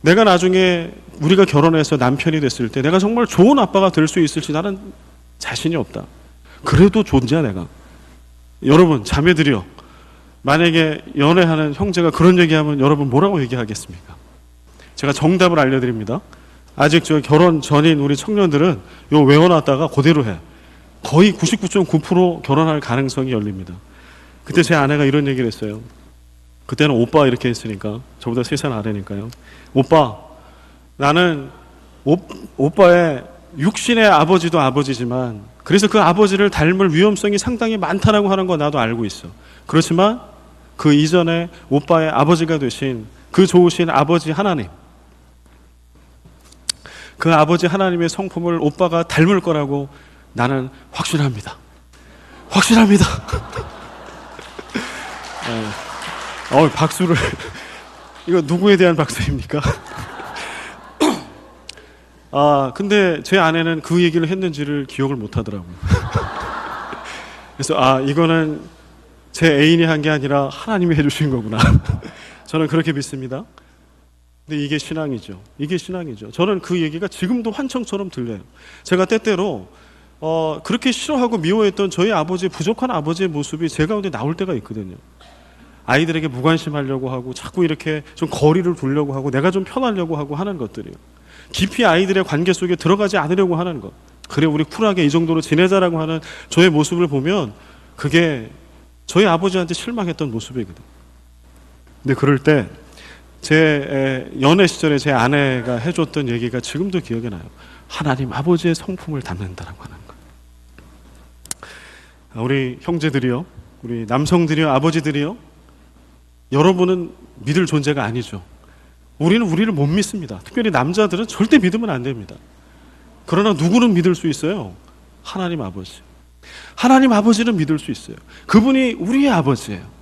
A: 내가 나중에 우리가 결혼해서 남편이 됐을 때 내가 정말 좋은 아빠가 될 수 있을지 나는 자신이 없다. 그래도 존재야 내가. 여러분 자매들이요, 만약에 연애하는 형제가 그런 얘기하면 여러분 뭐라고 얘기하겠습니까? 제가 정답을 알려드립니다. 아직 저 결혼 전인 우리 청년들은 요 외워놨다가 그대로 해. 거의 99.9% 결혼할 가능성이 열립니다. 그때 제 아내가 이런 얘기를 했어요. 그때는 오빠 이렇게 했으니까, 저보다 3살 아래니까요. 오빠, 나는 오빠의 육신의 아버지도 아버지지만 그래서 그 아버지를 닮을 위험성이 상당히 많다라고 하는 거 나도 알고 있어. 그렇지만 그 이전에 오빠의 아버지가 되신 그 좋으신 아버지 하나님, 그 아버지 하나님의 성품을 오빠가 닮을 거라고 나는 확신합니다. 확신합니다. 박수를 이거 누구에 대한 박수입니까? 근데 제 아내는 그 얘기를 했는지를 기억을 못 하더라고요. 그래서 이거는 제 애인이 한 게 아니라 하나님이 해주신 거구나. 저는 그렇게 믿습니다. 근데 이게 신앙이죠. 이게 신앙이죠. 저는 그 얘기가 지금도 환청처럼 들려요. 제가 때때로 그렇게 싫어하고 미워했던 저희 아버지, 부족한 아버지의 모습이 제 가운데 나올 때가 있거든요. 아이들에게 무관심하려고 하고 자꾸 이렇게 좀 거리를 두려고 하고 내가 좀 편하려고 하고 하는 것들이요. 깊이 아이들의 관계 속에 들어가지 않으려고 하는 것. 그래 우리 쿨하게 이 정도로 지내자라고 하는 저의 모습을 보면 그게 저희 아버지한테 실망했던 모습이거든요. 근데 그럴 때 제 연애 시절에 제 아내가 해줬던 얘기가 지금도 기억이 나요. 하나님 아버지의 성품을 담는다라고 하는 것. 우리 형제들이요, 우리 남성들이요, 아버지들이요, 여러분은 믿을 존재가 아니죠. 우리는 우리를 못 믿습니다. 특별히 남자들은 절대 믿으면 안 됩니다. 그러나 누구는 믿을 수 있어요? 하나님 아버지. 하나님 아버지는 믿을 수 있어요. 그분이 우리의 아버지예요.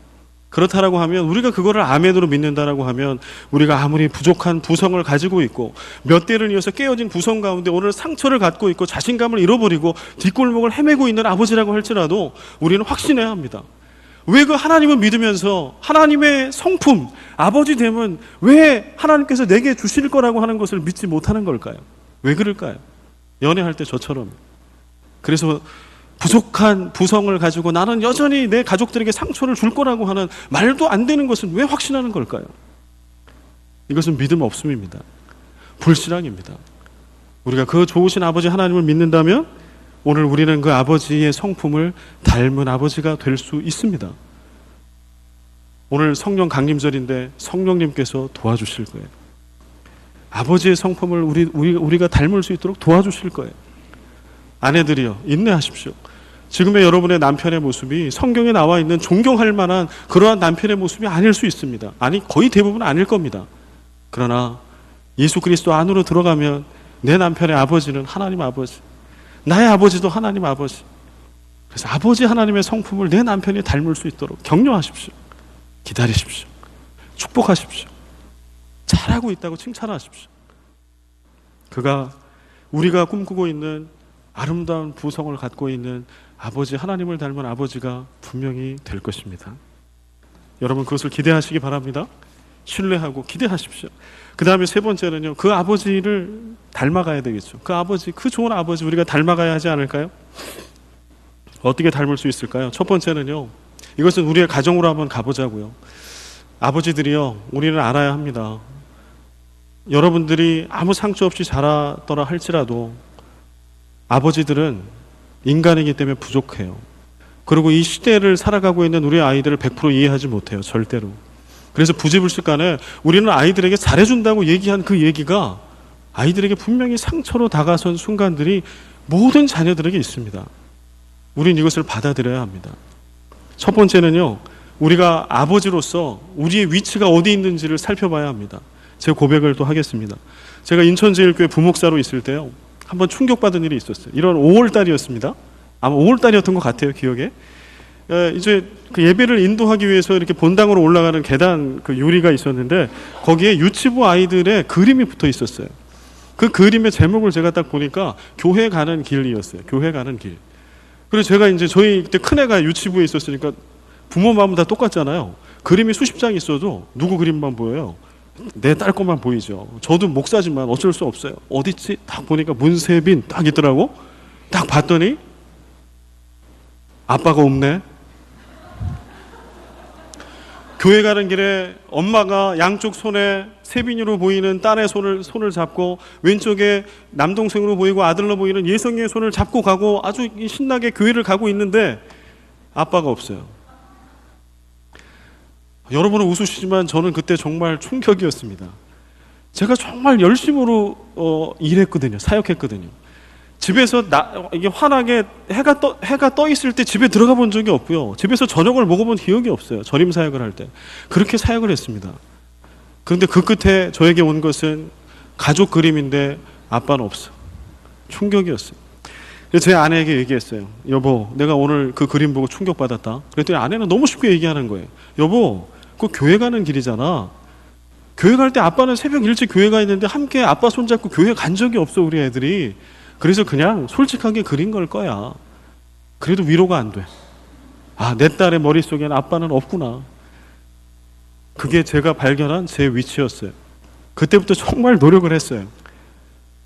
A: 그렇다라고 하면 우리가 그거를 아멘으로 믿는다라고 하면 우리가 아무리 부족한 부성을 가지고 있고 몇 대를 이어서 깨어진 부성 가운데 오늘 상처를 갖고 있고 자신감을 잃어버리고 뒷골목을 헤매고 있는 아버지라고 할지라도 우리는 확신해야 합니다. 왜 그 하나님을 믿으면서 하나님의 성품, 아버지 됨은 왜 하나님께서 내게 주실 거라고 하는 것을 믿지 못하는 걸까요? 왜 그럴까요? 연애할 때 저처럼. 그래서 부족한 부성을 가지고 나는 여전히 내 가족들에게 상처를 줄 거라고 하는 말도 안 되는 것은 왜 확신하는 걸까요? 이것은 믿음 없음입니다. 불신앙입니다. 우리가 그 좋으신 아버지 하나님을 믿는다면 오늘 우리는 그 아버지의 성품을 닮은 아버지가 될 수 있습니다. 오늘 성령 강림절인데 성령님께서 도와주실 거예요. 아버지의 성품을 우리가 닮을 수 있도록 도와주실 거예요. 아내들이요, 인내하십시오. 지금의 여러분의 남편의 모습이 성경에 나와 있는 존경할 만한 그러한 남편의 모습이 아닐 수 있습니다. 아니, 거의 대부분 아닐 겁니다. 그러나 예수 그리스도 안으로 들어가면 내 남편의 아버지는 하나님 아버지, 나의 아버지도 하나님 아버지. 그래서 아버지 하나님의 성품을 내 남편이 닮을 수 있도록 격려하십시오. 기다리십시오. 축복하십시오. 잘하고 있다고 칭찬하십시오. 그가 우리가 꿈꾸고 있는 아름다운 부성을 갖고 있는 아버지 하나님을 닮은 아버지가 분명히 될 것입니다. 여러분 그것을 기대하시기 바랍니다. 신뢰하고 기대하십시오. 그 다음에 세 번째는요, 그 아버지를 닮아가야 되겠죠. 그 아버지, 그 좋은 아버지 우리가 닮아가야 하지 않을까요? 어떻게 닮을 수 있을까요? 첫 번째는요, 이것은 우리의 가정으로 한번 가보자고요. 아버지들이요, 우리는 알아야 합니다. 여러분들이 아무 상처 없이 자라더라 할지라도 아버지들은 인간이기 때문에 부족해요. 그리고 이 시대를 살아가고 있는 우리 아이들을 100% 이해하지 못해요. 절대로. 그래서 부지불식간에 우리는 아이들에게 잘해준다고 얘기한 그 얘기가 아이들에게 분명히 상처로 다가선 순간들이 모든 자녀들에게 있습니다. 우린 이것을 받아들여야 합니다. 첫 번째는요, 우리가 아버지로서 우리의 위치가 어디 있는지를 살펴봐야 합니다. 제 고백을 또 하겠습니다. 제가 인천제일교회 부목사로 있을 때요, 한번 충격받은 일이 있었어요. 이런 5월달이었습니다. 아마 5월달이었던 것 같아요, 기억에. 이제 그 예배를 인도하기 위해서 이렇게 본당으로 올라가는 계단 그 유리가 있었는데 거기에 유치부 아이들의 그림이 붙어 있었어요. 그 그림의 제목을 제가 딱 보니까 교회 가는 길이었어요. 교회 가는 길. 그래서 제가 이제 저희 그때 큰애가 유치부에 있었으니까 부모 마음은 다 똑같잖아요. 그림이 수십 장 있어도 누구 그림만 보여요? 내 딸 것만 보이죠. 저도 목사지만 어쩔 수 없어요. 어딨지? 딱 보니까 문세빈 딱 있더라고. 딱 봤더니 아빠가 없네. 교회 가는 길에 엄마가 양쪽 손에 세빈이로 보이는 딸의 손을 잡고 왼쪽에 남동생으로 보이고 아들로 보이는 예성이의 손을 잡고 가고 아주 신나게 교회를 가고 있는데 아빠가 없어요. 여러분은 웃으시지만 저는 그때 정말 충격이었습니다. 제가 정말 열심으로 일했거든요. 사역했거든요. 집에서 이게 환하게 해가 떠 있을 때 집에 들어가 본 적이 없고요. 집에서 저녁을 먹어본 기억이 없어요. 전임 사역을 할 때. 그렇게 사역을 했습니다. 그런데 그 끝에 저에게 온 것은 가족 그림인데 아빠는 없어. 충격이었어요. 제 아내에게 얘기했어요. 여보, 내가 오늘 그 그림 보고 충격받았다. 그랬더니 아내는 너무 쉽게 얘기하는 거예요. 여보, 그 교회 가는 길이잖아. 교회 갈 때 아빠는 새벽 일찍 교회 가 있는데 함께 아빠 손잡고 교회 간 적이 없어, 우리 애들이. 그래서 그냥 솔직하게 그린 걸 거야. 그래도 위로가 안 돼. 아, 내 딸의 머릿속에는 아빠는 없구나. 그게 제가 발견한 제 위치였어요. 그때부터 정말 노력을 했어요.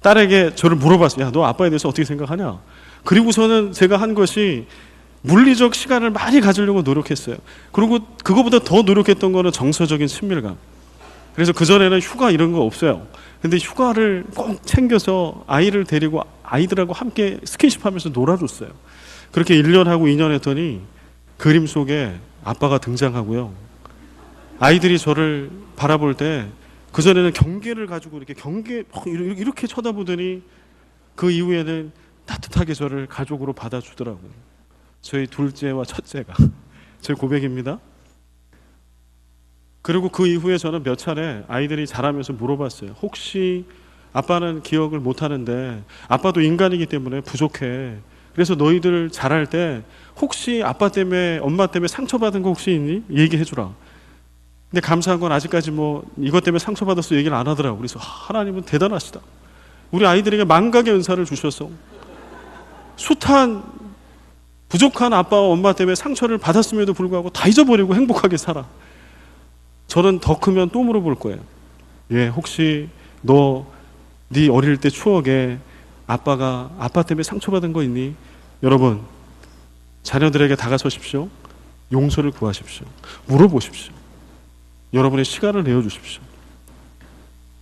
A: 딸에게 저를 물어봤어요. 야, 너 아빠에 대해서 어떻게 생각하냐? 그리고서는 제가 한 것이 물리적 시간을 많이 가지려고 노력했어요. 그리고 그거보다 더 노력했던 거는 정서적인 친밀감. 그래서 그전에는 휴가 이런 거 없어요. 근데 휴가를 꼭 챙겨서 아이를 데리고 아이들하고 함께 스킨십 하면서 놀아줬어요. 그렇게 1년 하고 2년 했더니 그림 속에 아빠가 등장하고요. 아이들이 저를 바라볼 때 그전에는 경계를 가지고 이렇게 쳐다보더니 그 이후에는 따뜻하게 저를 가족으로 받아주더라고요. 저희 둘째와 첫째가. 제 고백입니다. 그리고 그 이후에 저는 몇 차례 아이들이 자라면서 물어봤어요. 혹시 아빠는 기억을 못하는데 아빠도 인간이기 때문에 부족해. 그래서 너희들 자랄 때 혹시 아빠 때문에 엄마 때문에 상처받은 거 혹시 있니? 얘기해주라. 근데 감사한 건 아직까지 이것 때문에 상처받았어 얘기를 안 하더라고. 그래서 하나님은 대단하시다. 우리 아이들에게 망각의 은사를 주셔서 숱한 부족한 아빠와 엄마 때문에 상처를 받았음에도 불구하고 다 잊어버리고 행복하게 살아. 저는 더 크면 또 물어볼 거예요. 예, 혹시 네 어릴 때 추억에 아빠 때문에 상처받은 거 있니? 여러분, 자녀들에게 다가서십시오. 용서를 구하십시오. 물어보십시오. 여러분의 시간을 내어주십시오.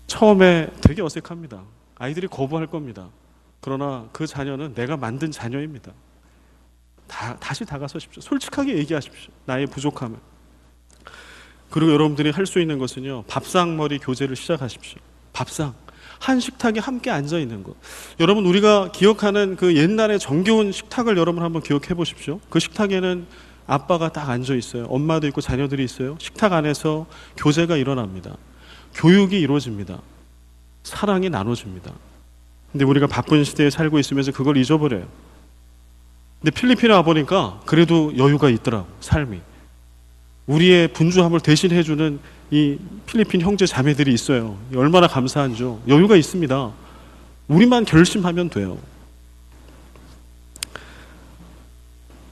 A: 처음에 되게 어색합니다. 아이들이 거부할 겁니다. 그러나 그 자녀는 내가 만든 자녀입니다. 다시 다가서십시오. 솔직하게 얘기하십시오. 나의 부족함을. 그리고 여러분들이 할 수 있는 것은요, 밥상머리 교제를 시작하십시오. 밥상. 한 식탁에 함께 앉아 있는 것. 여러분, 우리가 기억하는 그 옛날의 정겨운 식탁을 여러분 한번 기억해 보십시오. 그 식탁에는 아빠가 딱 앉아 있어요. 엄마도 있고 자녀들이 있어요. 식탁 안에서 교제가 일어납니다. 교육이 이루어집니다. 사랑이 나눠집니다. 근데 우리가 바쁜 시대에 살고 있으면서 그걸 잊어버려요. 근데 필리핀에 와보니까 그래도 여유가 있더라고, 삶이. 우리의 분주함을 대신해주는 이 필리핀 형제 자매들이 있어요. 얼마나 감사한죠. 여유가 있습니다. 우리만 결심하면 돼요.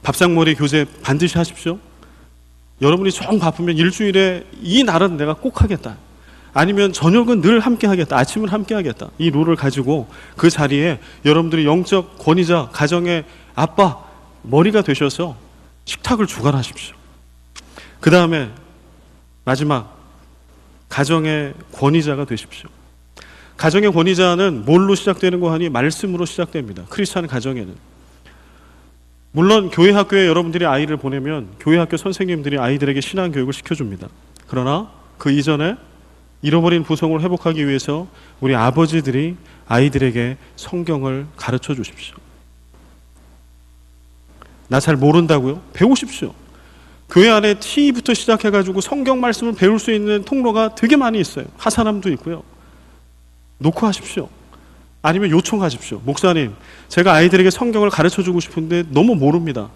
A: 밥상머리 교제 반드시 하십시오. 여러분이 정 바쁘면 일주일에 이 날은 내가 꼭 하겠다. 아니면 저녁은 늘 함께 하겠다. 아침은 함께 하겠다. 이 룰을 가지고 그 자리에 여러분들이 영적 권위자, 가정의 아빠, 머리가 되셔서 식탁을 주관하십시오. 그 다음에 마지막, 가정의 권위자가 되십시오. 가정의 권위자는 뭘로 시작되는 거 하니? 말씀으로 시작됩니다. 크리스찬 가정에는. 물론 교회 학교에 여러분들이 아이를 보내면 교회 학교 선생님들이 아이들에게 신앙 교육을 시켜줍니다. 그러나 그 이전에 잃어버린 부성을 회복하기 위해서 우리 아버지들이 아이들에게 성경을 가르쳐 주십시오. 나 잘 모른다고요? 배우십시오. 교회 안에 T부터 시작해가지고 성경 말씀을 배울 수 있는 통로가 되게 많이 있어요. 하사남도 있고요. 놓고 하십시오. 아니면 요청하십시오. 목사님, 제가 아이들에게 성경을 가르쳐주고 싶은데 너무 모릅니다.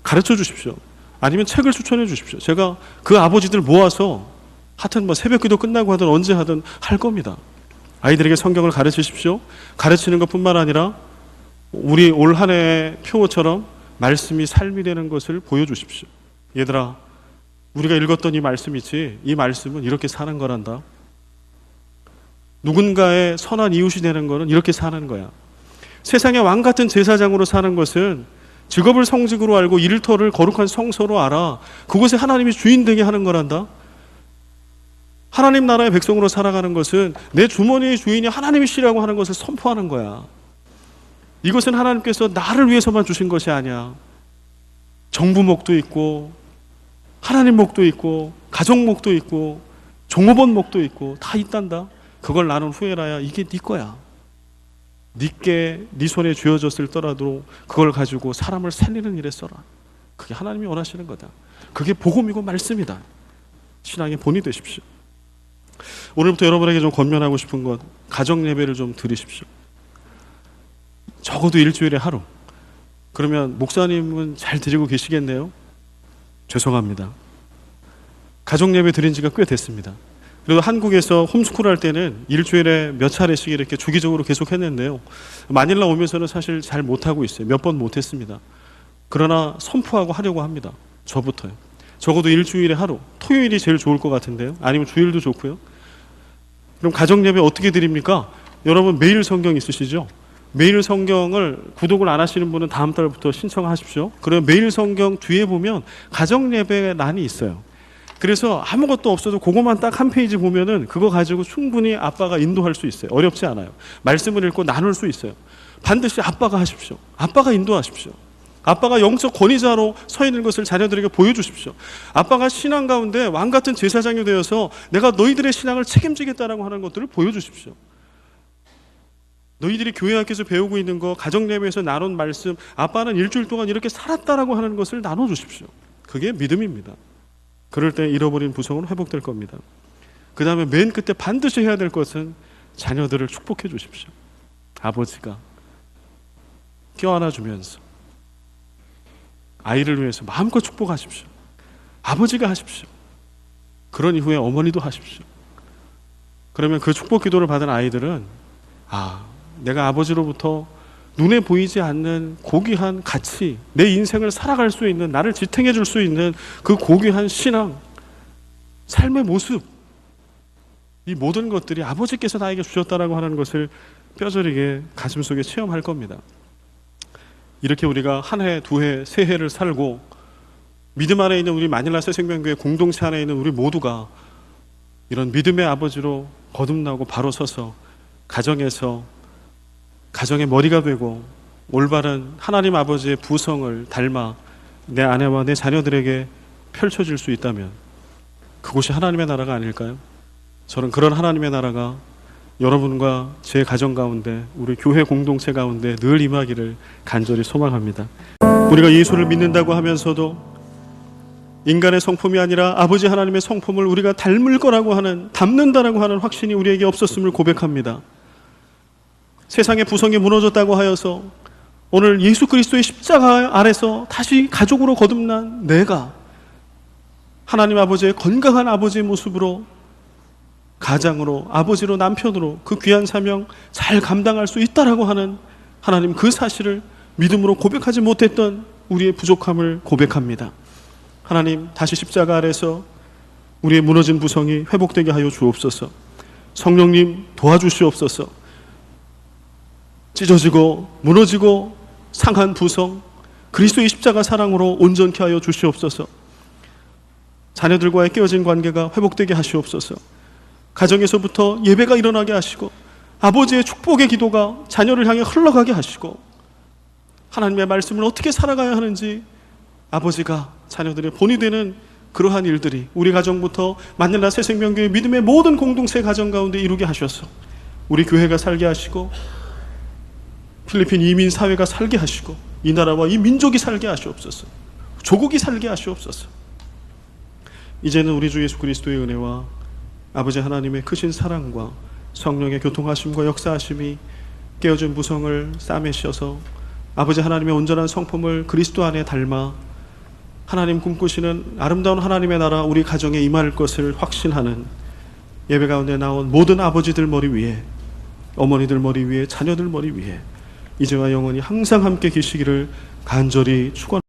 A: 가르쳐 주십시오. 아니면 책을 추천해 주십시오. 제가 그 아버지들 모아서 하여튼 새벽기도 끝나고 하든 언제 하든 할 겁니다. 아이들에게 성경을 가르치십시오. 가르치는 것뿐만 아니라 우리 올 한 해의 표어처럼 말씀이 삶이 되는 것을 보여주십시오. 얘들아, 우리가 읽었던 이 말씀 있지? 이 말씀은 이렇게 사는 거란다. 누군가의 선한 이웃이 되는 것은 이렇게 사는 거야. 세상의 왕 같은 제사장으로 사는 것은 직업을 성직으로 알고 일터를 거룩한 성소로 알아. 그곳에 하나님이 주인 되게 하는 거란다. 하나님 나라의 백성으로 살아가는 것은 내 주머니의 주인이 하나님이시라고 하는 것을 선포하는 거야. 이것은 하나님께서 나를 위해서만 주신 것이 아니야. 정부목도 있고 하나님 목도 있고 가족 목도 있고 종업원 목도 있고 다 있단다. 그걸 나는 후회라야. 이게 네 거야. 네게 네 손에 쥐어졌을 더라도 그걸 가지고 사람을 살리는 일에 써라. 그게 하나님이 원하시는 거다. 그게 복음이고 말씀이다. 신앙의 본이 되십시오. 오늘부터 여러분에게 좀 권면하고 싶은 것, 가정 예배를 좀 드리십시오. 적어도 일주일에 하루. 그러면 목사님은 잘 드리고 계시겠네요? 죄송합니다. 가정 예배 드린 지가 꽤 됐습니다. 그래도 한국에서 홈스쿨 할 때는 일주일에 몇 차례씩 이렇게 주기적으로 계속 했는데요. 마닐라 오면서는 사실 잘 못하고 있어요. 몇 번 못했습니다. 그러나 선포하고 하려고 합니다. 저부터요. 적어도 일주일에 하루. 토요일이 제일 좋을 것 같은데요. 아니면 주일도 좋고요. 그럼 가정 예배 어떻게 드립니까? 여러분 매일 성경 있으시죠? 매일 성경을 구독을 안 하시는 분은 다음 달부터 신청하십시오. 그러면 매일 성경 뒤에 보면 가정 예배 란이 있어요. 그래서 아무것도 없어도 그것만 딱 한 페이지 보면은 그거 가지고 충분히 아빠가 인도할 수 있어요. 어렵지 않아요. 말씀을 읽고 나눌 수 있어요. 반드시 아빠가 하십시오. 아빠가 인도하십시오. 아빠가 영적 권위자로 서 있는 것을 자녀들에게 보여주십시오. 아빠가 신앙 가운데 왕 같은 제사장이 되어서 내가 너희들의 신앙을 책임지겠다라고 하는 것들을 보여주십시오. 너희들이 교회 학교에서 배우고 있는 거, 가정 예배에서 나눈 말씀, 아빠는 일주일 동안 이렇게 살았다라고 하는 것을 나눠주십시오. 그게 믿음입니다. 그럴 때 잃어버린 부성은 회복될 겁니다. 그 다음에 맨 끝에 반드시 해야 될 것은 자녀들을 축복해 주십시오. 아버지가 껴안아주면서 아이를 위해서 마음껏 축복하십시오. 아버지가 하십시오. 그런 이후에 어머니도 하십시오. 그러면 그 축복 기도를 받은 아이들은 내가 아버지로부터 눈에 보이지 않는 고귀한 가치, 내 인생을 살아갈 수 있는, 나를 지탱해 줄 수 있는 그 고귀한 신앙, 삶의 모습, 이 모든 것들이 아버지께서 나에게 주셨다라고 하는 것을 뼈저리게 가슴속에 체험할 겁니다. 이렇게 우리가 한 해, 두 해, 세 해를 살고 믿음 안에 있는 우리 마닐라 새생명교회 공동체 안에 있는 우리 모두가 이런 믿음의 아버지로 거듭나고 바로 서서 가정에서 가정의 머리가 되고 올바른 하나님 아버지의 부성을 닮아 내 아내와 내 자녀들에게 펼쳐질 수 있다면 그곳이 하나님의 나라가 아닐까요? 저는 그런 하나님의 나라가 여러분과 제 가정 가운데 우리 교회 공동체 가운데 늘 임하기를 간절히 소망합니다. 우리가 예수를 믿는다고 하면서도 인간의 성품이 아니라 아버지 하나님의 성품을 우리가 닮을 거라고 하는, 닮는다라고 하는 확신이 우리에게 없었음을 고백합니다. 세상의 부성이 무너졌다고 하여서 오늘 예수 그리스도의 십자가 아래서 다시 가족으로 거듭난 내가 하나님 아버지의 건강한 아버지의 모습으로 가장으로, 아버지로, 남편으로 그 귀한 사명 잘 감당할 수 있다라고 하는 하나님 그 사실을 믿음으로 고백하지 못했던 우리의 부족함을 고백합니다. 하나님 다시 십자가 아래서 우리의 무너진 부성이 회복되게 하여 주옵소서. 성령님 도와주시옵소서. 찢어지고 무너지고 상한 부성 그리스도의 십자가 사랑으로 온전케 하여 주시옵소서. 자녀들과의 깨어진 관계가 회복되게 하시옵소서. 가정에서부터 예배가 일어나게 하시고 아버지의 축복의 기도가 자녀를 향해 흘러가게 하시고 하나님의 말씀을 어떻게 살아가야 하는지 아버지가 자녀들의 본이 되는 그러한 일들이 우리 가정부터 마닐라 새생명교회 믿음의 모든 공동체 가정 가운데 이루게 하셔서 우리 교회가 살게 하시고 필리핀 이민 사회가 살게 하시고 이 나라와 이 민족이 살게 하시옵소서. 조국이 살게 하시옵소서. 이제는 우리 주 예수 그리스도의 은혜와 아버지 하나님의 크신 사랑과 성령의 교통하심과 역사하심이 깨어진 부성을 싸매셔서 아버지 하나님의 온전한 성품을 그리스도 안에 닮아 하나님 꿈꾸시는 아름다운 하나님의 나라 우리 가정에 임할 것을 확신하는 예배 가운데 나온 모든 아버지들 머리 위에, 어머니들 머리 위에, 자녀들 머리 위에 이제와 영원히 항상 함께 계시기를 간절히 축원합니다.